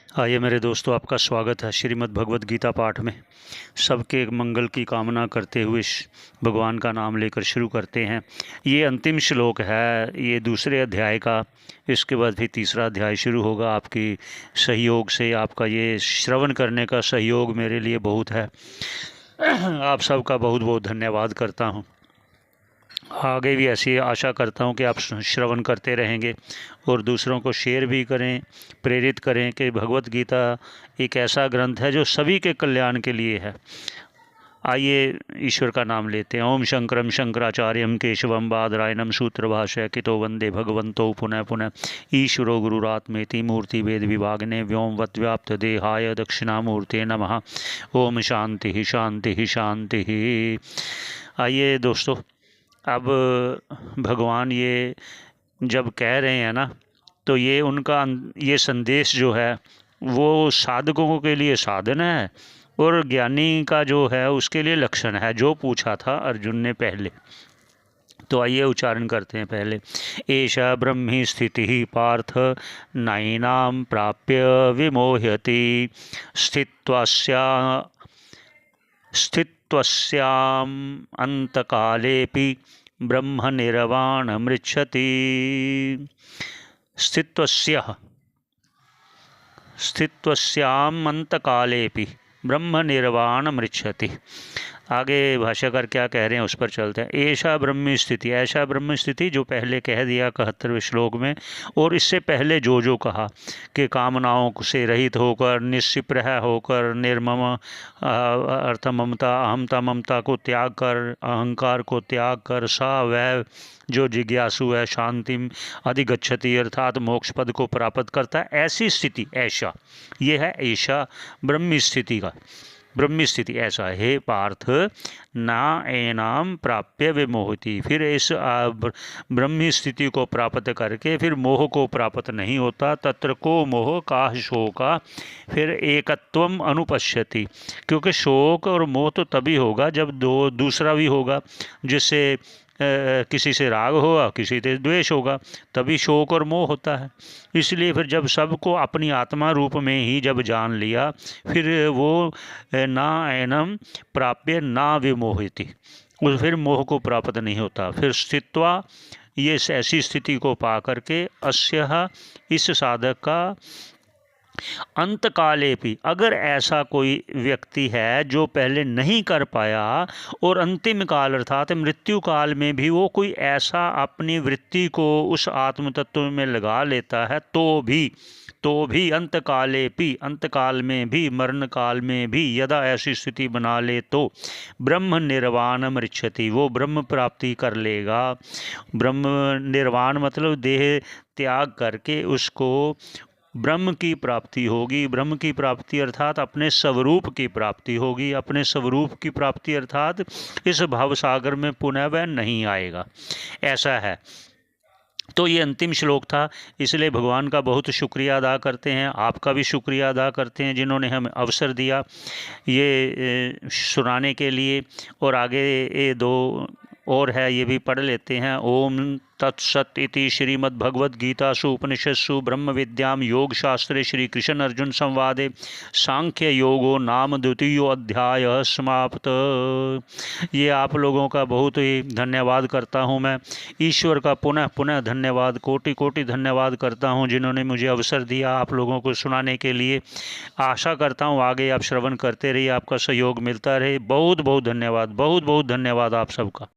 आइए मेरे दोस्तों, आपका स्वागत है श्रीमद् भगवत गीता पाठ में। सबके मंगल की कामना करते हुए भगवान का नाम लेकर शुरू करते हैं। ये अंतिम श्लोक है, ये दूसरे अध्याय का। इसके बाद फिर तीसरा अध्याय शुरू होगा। आपकी सहयोग से, आपका ये श्रवण करने का सहयोग मेरे लिए बहुत है। आप सबका बहुत बहुत धन्यवाद करता हूँ। आगे भी ऐसी आशा करता हूँ कि आप श्रवण करते रहेंगे और दूसरों को शेयर भी करें, प्रेरित करें कि भगवत गीता एक ऐसा ग्रंथ है जो सभी के कल्याण के लिए है। आइए ईश्वर का नाम लेते हैं। ओम शंकरम शंकराचार्यम केशवम बादरायणम सूत्रभाष्य कितो वंदे भगवंतो पुनः पुनः ईश्वरो गुरुरात्मेति मूर्ति वेद विभागिने व्योमवत् व्याप्त देहाय दक्षिणामूर्ते नमः। ओम शांति शांति शांति। आइए दोस्तों, अब भगवान ये जब कह रहे हैं ना, तो ये उनका ये संदेश जो है वो साधकों के लिए साधन है और ज्ञानी का जो है उसके लिए लक्षण है, जो पूछा था अर्जुन ने पहले। तो आइए उच्चारण करते हैं पहले। एषा ब्रह्मी स्थिति पार्थ नैनां प्राप्य विमोह्यति स्थित्वस्याम् अंतकालेपि ब्रह्म निर्वाणमृच्छति। स्थित्वस्याम् अंतकालेपि ब्रह्म निर्वाणमृच्छति। आगे भाष्यकार क्या कह रहे हैं उस पर चलते हैं। ऐसा ब्रह्म स्थिति, ऐसा ब्रह्म स्थिति जो पहले कह दिया 71वें श्लोक में, और इससे पहले जो जो कहा कि कामनाओं से रहित होकर, निष्प्रह होकर, निर्मम अर्थ ममता अहमता ममता को त्याग कर, अहंकार को त्याग कर, सा वह जो जिज्ञासु है शांतिम अधिगच्छति अर्थात मोक्ष पद को प्राप्त करता है। ऐसी स्थिति, ऐसा ये है ऐसा ब्रह्म स्थिति का, ब्रह्मी स्थिति ऐसा है। पार्थ ना एनाम प्राप्य विमोहति, फिर इस ब्रह्मी स्थिति को प्राप्त करके फिर मोह को प्राप्त नहीं होता। तत्र को मोह का शोका, फिर एकत्वम अनुपश्यति, क्योंकि शोक और मोह तो तभी होगा जब दूसरा भी होगा, जिससे किसी से राग होगा, किसी से द्वेष होगा, तभी शोक और मोह होता है। इसलिए फिर जब सबको अपनी आत्मा रूप में ही जब जान लिया, फिर वो ना एनम प्राप्य ना विमोहिति, फिर मोह को प्राप्त नहीं होता। फिर स्थित्वा, ये ऐसी स्थिति को पा करके अस्यः, इस साधक का अंतकाले भी, अगर ऐसा कोई व्यक्ति है जो पहले नहीं कर पाया और अंतिम काल अर्थात मृत्यु काल में भी वो कोई ऐसा अपनी वृत्ति को उस आत्म तत्व में लगा लेता है, तो भी अंतकाले भी, अंतकाल में भी, मरण काल में भी यदा ऐसी स्थिति बना ले तो ब्रह्म निर्वाणम ऋच्छति, वो ब्रह्म प्राप्ति कर लेगा। ब्रह्म निर्वाण मतलब देह त्याग करके उसको ब्रह्म की प्राप्ति होगी। ब्रह्म की प्राप्ति अर्थात अपने स्वरूप की प्राप्ति होगी। अपने स्वरूप की प्राप्ति अर्थात इस भवसागर में पुनः वह नहीं आएगा, ऐसा है। तो ये अंतिम श्लोक था, इसलिए भगवान का बहुत शुक्रिया अदा करते हैं, आपका भी शुक्रिया अदा करते हैं जिन्होंने हमें अवसर दिया ये सुनाने के लिए। और आगे ये दो और है, ये भी पढ़ लेते हैं। ओम तत्सत इति श्रीमद्भगवद्गीतासु उपनिषत्सु ब्रह्म विद्याम योग शास्त्रे श्री कृष्ण अर्जुन संवादे सांख्य योगो नाम द्वितीयो अध्याय समाप्त। ये आप लोगों का बहुत ही धन्यवाद करता हूँ मैं। ईश्वर का पुनः पुनः धन्यवाद, कोटि कोटि धन्यवाद करता हूँ जिन्होंने मुझे अवसर दिया आप लोगों को सुनाने के लिए। आशा करता हूँ आगे आप श्रवण करते रहिए, आपका सहयोग मिलता रहे। बहुत बहुत धन्यवाद, बहुत बहुत धन्यवाद आप सबका।